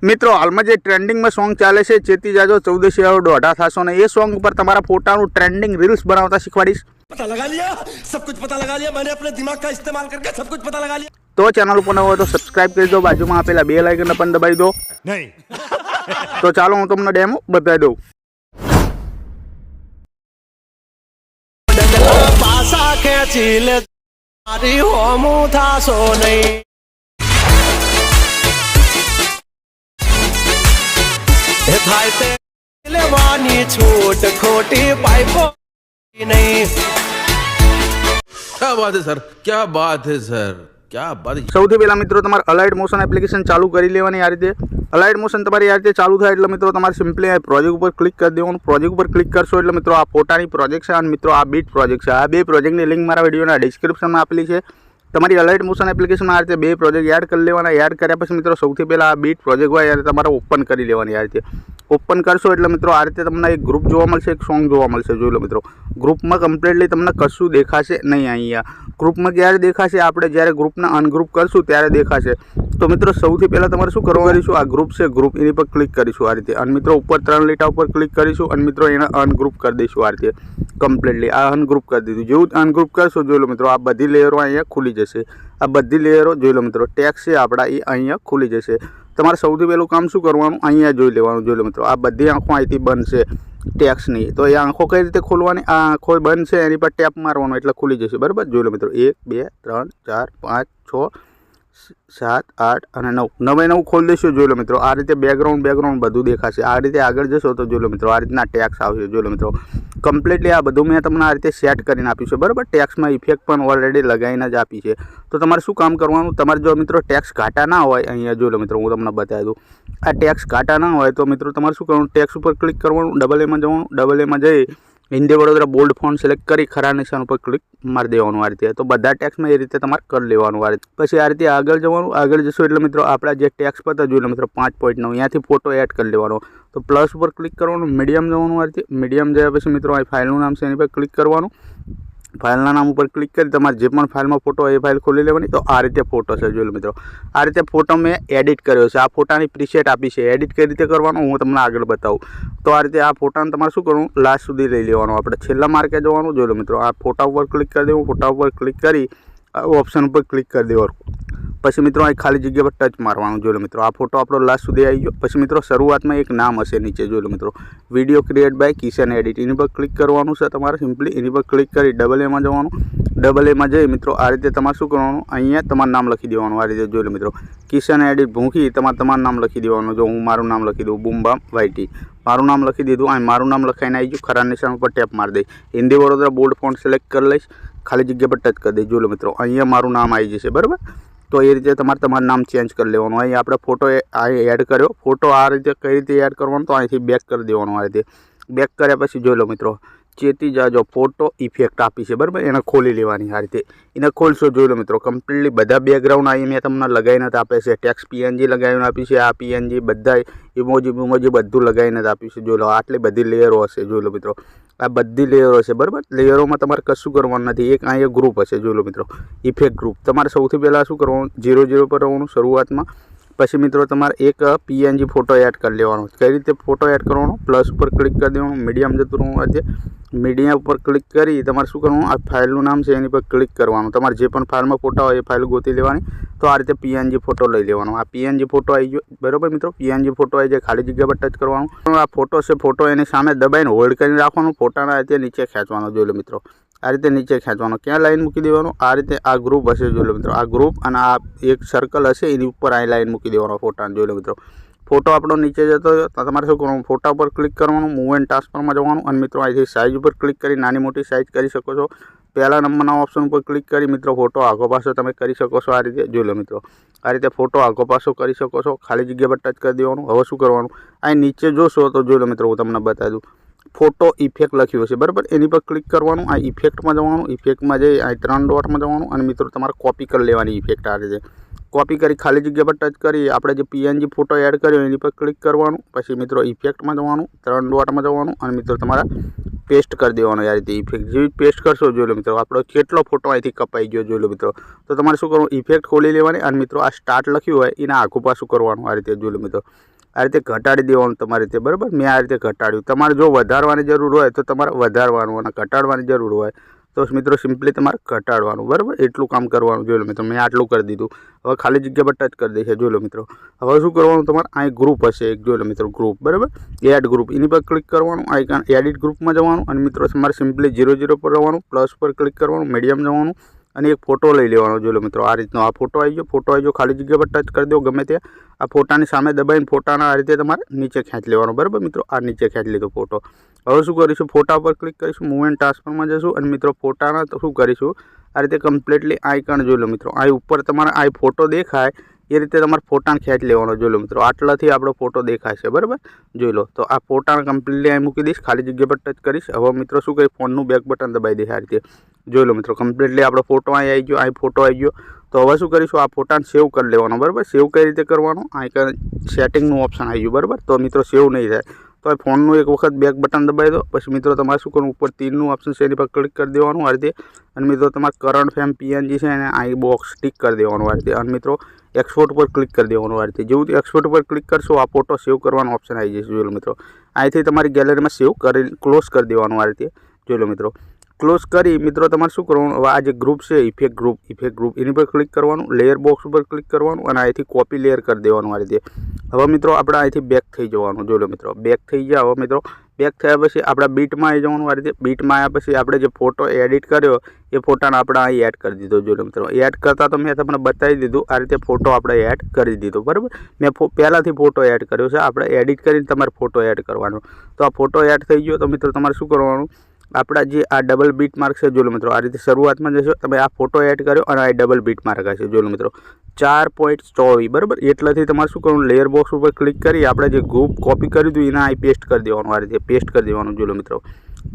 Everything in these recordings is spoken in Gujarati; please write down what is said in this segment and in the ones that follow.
મિત્રો હાલમાં જે ટ્રેન્ડિંગમાં સોંગ ચાલે છે ચેતી જાજો 1400 દોઢા થશો ને એ સોંગ પર તમારા ફોટાનું ટ્રેન્ડિંગ રીલ્સ બનાવતા શીખવાડીશ। पता लगा लिया, सब कुछ पता लगा लिया मैंने अपने दिमाग का इस्तेमाल करके सब कुछ पता लगा लिया। तो चैनल पर नवा हो तो सब्सक्राइब कर दो, बाजू में आपेला बेल आइकन पण दबाई दो। नहीं तो चालो हूँ तमने डेमो बताई दઉં। पासा खेची ले मारी होमू थासो नहीं थाय ते लेवानी छूट खोटी पाइपो नहीं। क्या बात है सर, क्या बात है सर, क्या बात है। સૌથી પહેલા મિત્રો તમારે અલાઇડ મોશન એપ્લિકેશન ચાલુ કરી લેવાની। આ રીતે અલાઇડ મોશન તમારી આ રીતે ચાલુ થાય એટલે મિત્રો તમારે સિમ્પલી આ પ્રોજેક્ટ ઉપર ક્લિક કરી દેવાનું। પ્રોજેક્ટ ઉપર ક્લિક કરશો એટલે મિત્રો આ ફોટાની પ્રોજેક્ટ છે અને મિત્રો આ બીટ પ્રોજેક્ટ છે। આ બે પ્રોજેક્ટની લિંક મારા વિડીયોના ડિસ્ક્રિપ્શનમાં આપેલી છે। તમારી અલાઇડ મોશન એપ્લિકેશનમાં આ રીતે બે પ્રોજેક્ટ એડ કરી લેવાના। એડ કર્યા પછી મિત્રો સૌથી પહેલાં આ બીટ પ્રોજેક્ટ હોય ત્યારે તમારે ઓપન કરી લેવાની। આ રીતે ઓપન કરશો એટલે મિત્રો આ રીતે તમને એક ગ્રુપ જોવા મળશે, એક સોંગ જોવા મળશે। જોઈ લો મિત્રો, ગ્રુપમાં કમ્પ્લીટલી તમને કશું દેખાશે નહીં। અહીંયા ગ્રુપમાં ક્યારે દેખાશે? આપણે જ્યારે ગ્રુપને અનગ્રુપ કરશું ત્યારે દેખાશે। તો મિત્રો સૌથી પહેલાં તમારે શું કરવાનું કરીશું, આ ગ્રુપ છે ગ્રુપ એની પર ક્લિક કરીશું આ રીતે અને મિત્રો ઉપર 3 લીટા ઉપર ક્લિક કરીશું અને મિત્રો એને અનગ્રુપ કરી દઈશું। આ રીતે કમ્પ્લીટલી આ અનગ્રુપ કરી દીધું। જેવું અનગ્રુપ કરશો જોઈ લો મિત્રો આ બધી લેયરો અહીંયા ખુલી જશે। આ બધી લેયરો જોઈ લો મિત્રો, ટેક્સ છે આપણા એ અહીંયા ખુલી જશે। તમારે સૌથી પહેલું કામ શું કરવાનું, અહીંયા જોઈ લેવાનું। જોઈ લો મિત્રો આ બધી આંખો અહીંથી બંધ છે ટેક્સની, તો એ આંખો કઈ રીતે ખોલવાની? આ આંખો બંધ છે એની પર ટેપ મારવાનું એટલે ખુલી જશે, બરાબર। જોઈ લો મિત્રો 1 2 3 4 5 6 7 8 અને 9 ખોલી દઈશું। જોઈ લો મિત્રો આ રીતે બેકગ્રાઉન્ડ બધું દેખાશે। આ રીતે આગળ જશો તો જોઈ લો મિત્રો આ રીતના ટેક્સ આવશે। જોઈ લો મિત્રો કમ્પ્લીટલી આ બધું મેં તમને આ રીતે સેટ કરીને આપ્યું છે, બરાબર। ટેક્સમાં ઇફેક્ટ પણ ઓલરેડી લગાવીને જ આપી છે। તો તમારે શું કામ કરવાનું, તમારે જો મિત્રો ટેક્સ ઘાટા ના હોય, અહીંયા જોઈ લો મિત્રો હું તમને બતાવી દઉં, આ ટેક્સ ઘાટા ના હોય તો મિત્રો તમારે શું કરવાનું, ટેક્સ ઉપર ક્લિક કરવાનું, ડબલ એમાં જવાનું, ડબલ એમાં જઈ Hindi Vadodara bold font select કરી ખરા નિશાન ઉપર ક્લિક મારી દેવાનું। આ રીતે તો બધા ટેક્સમાં એ રીતે તમારે કરી લેવાનું। આ રીતે પછી આ રીતે આગળ જવાનું। આગળ જશો એટલે મિત્રો આપણા જે ટેક્સ પર જોઈ લો મિત્રો 5.9 અહીંયાથી ફોટો એડ કરી લેવાનો। તો પ્લસ ઉપર ક્લિક કરવાનું, મીડિયમ જવાનું। આ રીતે મીડિયમ જયા પછી મિત્રો આ ફાઇલનું નામ છે એની પર ક્લિક કરવાનું। ફાઇલના નામ ઉપર ક્લિક કરી તમારે જે પણ ફાઇલમાં ફોટો હોય એ ફાઇલ ખોલી લેવાની। તો આ રીતે ફોટો છે જોઈ લો મિત્રો, આ રીતે ફોટો મેં એડિટ કર્યો છે। આ ફોટાની પ્રીસેટ આપી છે, એડિટ કઈ રીતે કરવાનું હું તમને આગળ બતાવું। તો આ રીતે આ ફોટાને તમારે શું કરવું, લાસ્ટ સુધી લઈ લેવાનું, આપણે છેલ્લા માર્કે જવાનું। જોઈ લો મિત્રો આ ફોટા ઉપર ક્લિક કરી દેવું, ફોટા ઉપર ક્લિક કરી ઓપ્શન ઉપર ક્લિક કરી દેવાનું। પછી મિત્રો આ ખાલી જગ્યા પર ટચ મારવાનું। જોઈ લો મિત્રો આ ફોટો આપણો લાસ્ટ સુધી આવી ગયો। પછી મિત્રો શરૂઆતમાં એક નામ હશે નીચે જોઈ લો મિત્રો, video create by Kishan edit, એની પર ક્લિક કરવાનું છે તમારે સિમ્પલી। એની પર ક્લિક કરી ડબલ એમાં જવાનું, ડબલ એમાં જઈ મિત્રો આ રીતે તમારે શું કરવાનું, અહીંયા તમારું નામ લખી દેવાનું। આ રીતે જોઈ લો મિત્રો કિશન એડિટ ભૂંકી તમારું નામ લખી દેવાનું। જો હું મારું નામ લખી દઉં બૂમબામ વાયટી, મારું નામ લખી દીધું। આ મારું નામ લખાઈને આવી ગયું, ખરા નિશાન ઉપર ટેપ મારી દઈશ, Hindi Vadodara bold font select કરી લઈશ, ખાલી જગ્યા પર ટચ કરી દઈશ। જોઈ લો મિત્રો અહીંયા મારું નામ આવી જશે, બરાબર। તો એ રીતે તમારું નામ ચેન્જ કરી લેવાનું। અહીં આપણે ફોટો એડ કર્યો, ફોટો આ રીતે કઈ રીતે એડ કરવાનો, તો અહીંથી બેક કરી દેવાનું। આ રીતે બેક કર્યા પછી જોઈ લો મિત્રો ચેતી જાજો ફોટો ઇફેક્ટ આપી છે, બરાબર, એને ખોલી લેવાની। આ રીતે એને ખોલશો જોઈ લો મિત્રો કમ્પ્લીટલી બધા બેકગ્રાઉન્ડ અહીં મેં તમને લગાવીને જ આપે છે। ટેક્સ પીએનજી લગાવીને આપી છે, આ પીએનજી બધા ઇમોજી બધું લગાવીને જ આપ્યું છે। જોઈ લો આટલી બધી લેયરો હશે, જોઈ લો મિત્રો આ બધી લેયરો છે, બરાબર। લેયરોમાં તમારે કશું કરવાનું નથી, એક અહીંયા ગ્રુપ હશે જોઈ લો મિત્રો ઇફેક્ટ ગ્રુપ। તમારે સૌથી પહેલાં શું કરવાનું, 0 પર રહેવાનું શરૂઆતમાં। પછી મિત્રો તમારે એક પીએનજી ફોટો એડ કરી લેવાનો। કઈ રીતે ફોટો એડ કરવાનો, પ્લસ ઉપર ક્લિક કરી દેવાનું, મીડિયમ જતું રહેવાનું। આ રીતે મીડિયમ ઉપર ક્લિક કરી તમારે શું કરવાનું, આ ફાઇલનું નામ છે એની પર ક્લિક કરવાનું। તમારે જે પણ ફાઇલમાં ફોટા હોય એ ફાઇલ ગોતી લેવાની। તો આ રીતે પીએનજી ફોટો લઈ લેવાનો। આ પીએનજી ફોટો આવી ગયો, બરાબર મિત્રો પીએનજી ફોટો આવી જાય, ખાલી જગ્યા પર ટચ કરવાનું। આ ફોટો છે, ફોટો એની સામે દબાઈને હોલ્ડ કરીને રાખવાનું, ફોટાના આ રીતે નીચે ખેંચવાનો। જોઈ લો મિત્રો આ રીતે નીચે ખેંચવાનો, ક્યાં લાઈન મૂકી દેવાનું, આ રીતે આ ગ્રુપ હશે જોઈ લો મિત્રો, આ ગ્રુપ અને આ એક સર્કલ હશે એની ઉપર આ લાઈન મૂકી દેવાનો ફોટાને। જોઈ લો મિત્રો ફોટો આપણો નીચે જતો હોય તો તમારે શું કરવાનું, ફોટા ઉપર ક્લિક કરવાનું, મૂવ એન્ડ ટ્રાન્સફરમાં જવાનું અને મિત્રો અહીંથી સાઇઝ ઉપર ક્લિક કરી નાની મોટી સાઇઝ કરી શકો છો। પહેલા નંબરના ઓપ્શન ઉપર ક્લિક કરી મિત્રો ફોટો આગો પાછો તમે કરી શકો છો। આ રીતે જોઈ લો મિત્રો આ રીતે ફોટો આગો પાછો કરી શકો છો, ખાલી જગ્યા પર ટચ કરી દેવાનું। હવે શું કરવાનું, અહીં નીચે જોશો તો જોઈ લો મિત્રો હું તમને બતાવી દઉં, ફોટો ઇફેક્ટ લખ્યું હશે, બરાબર, એની પર ક્લિક કરવાનું, આ ઇફેક્ટમાં જવાનું, ઇફેક્ટમાં જઈ અહીં 3 ડોટમાં જવાનું અને મિત્રો તમારે કોપી કરી લેવાની ઇફેક્ટ। આ રીતે કોપી કરી ખાલી જગ્યા પર ટચ કરી આપણે જે PNG ફોટો એડ કર્યો એની પર ક્લિક કરવાનું, પછી મિત્રો ઇફેક્ટમાં જવાનું, 3 ડોટમાં જવાનું અને મિત્રો તમારા પેસ્ટ કરી દેવાનો. આ રીતે ઇફેક્ટ જેવી પેસ્ટ કરશો જોઈ લો મિત્રો આપણો કેટલો ફોટો અહીંથી કપાઈ ગયો જોઈ લો મિત્રો. તો તમારે શું કરવાનું, ઇફેક્ટ ખોલી લેવાની અને મિત્રો આ સ્ટાર્ટ લખ્યું હોય એને આખું પાછું કરવાનું. આ રીતે જોઈ લો મિત્રો, આ રીતે ઘટાડી દેવાનું તમારી રીતે, બરાબર. મેં આ રીતે ઘટાડ્યું. તમારે જો વધારવાની જરૂર હોય તો તમારે વધારવાનું અને ઘટાડવાની જરૂર હોય તો મિત્રો સિમ્પલી તમારે ઘટાડવાનું, બરાબર. એટલું કામ કરવાનું જોઈ લો મિત્રો. મેં આટલું કરી દીધું. હવે ખાલી જગ્યા પર ટચ કરી દેશે જોઈ લો મિત્રો. હવે શું કરવાનું, તમારે અહીં ગ્રુપ હશે એક જોઈ લો મિત્રો, ગ્રુપ, બરાબર. એડ ગ્રુપ એની પર ક્લિક કરવાનું, આઇકન એડિટ ગ્રુપમાં જવાનું અને મિત્રો તમારે સિમ્પલી 0 પર જવાનું, પ્લસ પર ક્લિક કરવાનું, મીડિયમ જવાનું અને એક ફોટો લઈ લેવાનો જોઈ લો મિત્રો. આ રીતનો આ ફોટો આવી ગયો. ખાલી જગ્યા પર ટચ કરી દો ગમે તે. આ ફોટાની સામે દબાઈને ફોટાના આ રીતે તમારે નીચે ખેંચી લેવાનો, બરાબર મિત્રો. આ નીચે ખેંચી લીધો ફોટો. હવે શું કરીશું, ફોટા પર ક્લિક કરીશું, મૂવ એન્ડ ટ્રાન્સફરમાં જશું અને મિત્રો ફોટાના તો શું કરીશું, આ રીતે કમ્પ્લીટલી આઇકન જોઈ લો મિત્રો. આ ઉપર તમારે આ ફોટો દેખાય એ રીતે તમારે ફોટાને ખેંચી લેવાનો જોઈ લો મિત્રો. આટલાથી આપણો ફોટો દેખાય છે, બરાબર. જોઈ લો. તો આ ફોટાને કમ્પ્લીટલી અહીં મૂકી દઈશ, ખાલી જગ્યા પર ટચ કરીશ. હવે મિત્રો શું કરીશ, ફોનનું બેક બટન દબાવી દઈશ આ રીતે જોઈ લો મિત્રો. કમ્પ્લીટલી આપણો ફોટો અહીં આવી ગયો, અહીં ફોટો આવી ગયો. તો હવે શું કરીશું, આ ફોટાને સેવ કરી લેવાનો, બરાબર. સેવ કઈ રીતે કરવાનો, આઇકન સેટિંગનું ઓપ્શન આવી ગયું, બરાબર. તો મિત્રો સેવ નહીં થાય તો આ ફોનનું એક વખત બેક બટન દબાવી દો. પછી મિત્રો તમારે શું કરવાનું, ઉપર તીરનું ઓપ્શન છે એની પર ક્લિક કરી દેવાનું આ રીતે. અને મિત્રો તમારે કરંટ ફ્રેમ PNG છે એને આ બોક્સ ટિક કરી દેવાનું આ રીતે. અને મિત્રો એક્સપોર્ટ પર ક્લિક કરી દેવાનું આ રીતે. જેવું એક્સપોર્ટ પર ક્લિક કરશો આ ફોટો સેવ કરવાનો ઓપ્શન આવી જશે જોઈ લો મિત્રો. અહીંથી તમારી ગેલેરીમાં સેવ કરી ક્લોઝ કરી દેવાનું આ રીતે જોઈ લો મિત્રો. ક્લોઝ કરી મિત્રો તમારે શું કરવાનું, હવે આ જે ગ્રુપ છે ઇફેક્ટ ગ્રુપ એની પર ક્લિક કરવાનું, લેયર બોક્સ ઉપર ક્લિક કરવાનું અને અહીંથી કોપી લેયર કરી દેવાનું આ રીતે. હવે મિત્રો આપણે અહીંથી બેક થઈ જવાનું જોઈ લો મિત્રો. બેક થઈ ગયા. હવે મિત્રો બેક થયા પછી આપણા બીટમાં આવી જવાનું આ રીતે. બીટમાં આવ્યા પછી આપણે જે ફોટો એડિટ કર્યો એ ફોટાને આપણે અહીં એડ કરી દીધો જોઈ લો મિત્રો. એડ કરતાં તો મેં તમને બતાવી દીધું આ રીતે ફોટો આપણે એડ કરી દીધો, બરાબર. મેં પહેલાંથી ફોટો એડ કર્યો છે, આપણે એડિટ કરીને તમારે ફોટો એડ કરવાનો. તો આ ફોટો એડ થઈ ગયો. તો મિત્રો તમારે શું કરવાનું, આપણા જે આ ડબલ બીટ માર્ક છે જોઈ લો મિત્રો. આ રીતે શરૂઆતમાં જશો તમે, આ ફોટો એડ કર્યો અને આ ડબલ બીટ માર્ક હશે જોઈ લો મિત્રો. 4.24, બરાબર. એટલાથી તમારે શું કરવાનું, લેયર બોક્સ ઉપર ક્લિક કરી આપણે જે ગ્રુપ કોપી કર્યું હતું એને અહીં પેસ્ટ કરી દેવાનું આ રીતે. પેસ્ટ કરી દેવાનું જોઈ લો મિત્રો.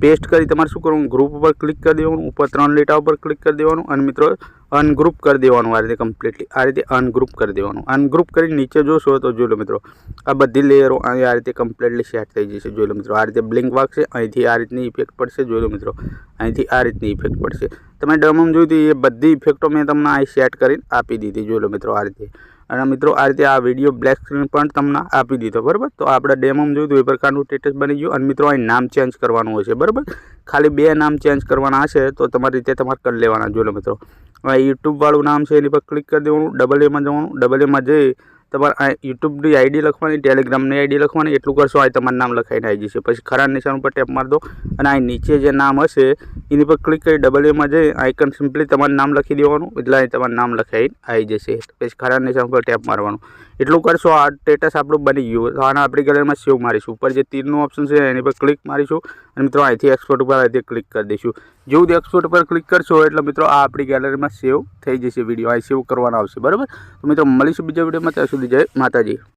પેસ્ટ કરી તમારે શું કરવાનું, ગ્રુપ ઉપર ક્લિક કરી દેવાનું, ઉપર 3 લીટા ઉપર ક્લિક કરી દેવાનું અને મિત્રો અનગ્રુપ કરી દેવાનું આ રીતે કમ્પ્લીટલી. આ રીતે અનગ્રુપ કરી દેવાનું. અનગ્રુપ કરી નીચે જોશો તો જોઈ લો મિત્રો આ બધી લેયરો અહીં આ રીતે કમ્પ્લીટલી સેટ થઈ જશે જોઈ લો મિત્રો. આ રીતે બ્લિંક વાગશે, અહીંથી આ રીતની ઇફેક્ટ પડશે જોઈ લો મિત્રો. અહીંથી આ રીતની ઇફેક્ટ પડશે. તમે ડેમોમાં જોઈ હતી એ બધી ઇફેક્ટો મેં તમને અહીં સેટ કરીને આપી દીધી જોઈ લો મિત્રો આ રીતે. અને મિત્રો આ રીતે આ વિડીયો બ્લેક સ્ક્રીન પણ તમને આપી દીધો, બરાબર. તો આપણે ડેમોમાં જોયું એ પ્રકારનું સ્ટેટસ બની ગયું. અને મિત્રો અહીં નામ ચેન્જ કરવાનું હોય છે, બરાબર. ખાલી 2 નામ ચેન્જ કરવાના હશે તો તમારી રીતે તમારે કરી લેવાના જોઈ લો મિત્રો. યુટ્યુબવાળું નામ છે એની પર ક્લિક કરી દેવાનું, AA માં જવાનું. AA માં જઈ તમારે આ યુટ્યુબની આઈડી લખવાની, ટેલિગ્રામની આઈડી લખવાની. એટલું કરશો અહીં તમારું નામ લખાઈને આવી જશે. પછી ખરા નિશાન ઉપર ટેપ મારી દો અને અહીં નીચે જે નામ હશે એની પર ક્લિક કરી AA માં જઈ આઇકન સિમ્પલી તમારું નામ લખી દેવાનું, એટલે અહીં તમારું નામ લખાઈને આવી જશે. પછી ખરા નિશાન ઉપર ટેપ મારવાનું. એટલું કરશો આ સ્ટેટસ આપણું બની ગયું. તો આના આપણી ગેલેરીમાં સેવ મારીશું. ઉપર જે તીરનું ઓપ્શન છે એની પર ક્લિક મારીશું અને મિત્રો અહીંથી એક્સપોર્ટ ઉપર અહીંથી ક્લિક કરી દઈશું. જેવું એક્સપોર્ટ ઉપર ક્લિક કરશો એટલે મિત્રો આ આપણી ગેલેરીમાં સેવ થઈ જશે વિડીયો. અહીં સેવ કરવાનો આવશે, બરાબર. તો મિત્રો મળીશું બીજા વિડીયોમાં. ત્યાં સુધી જય માતાજી.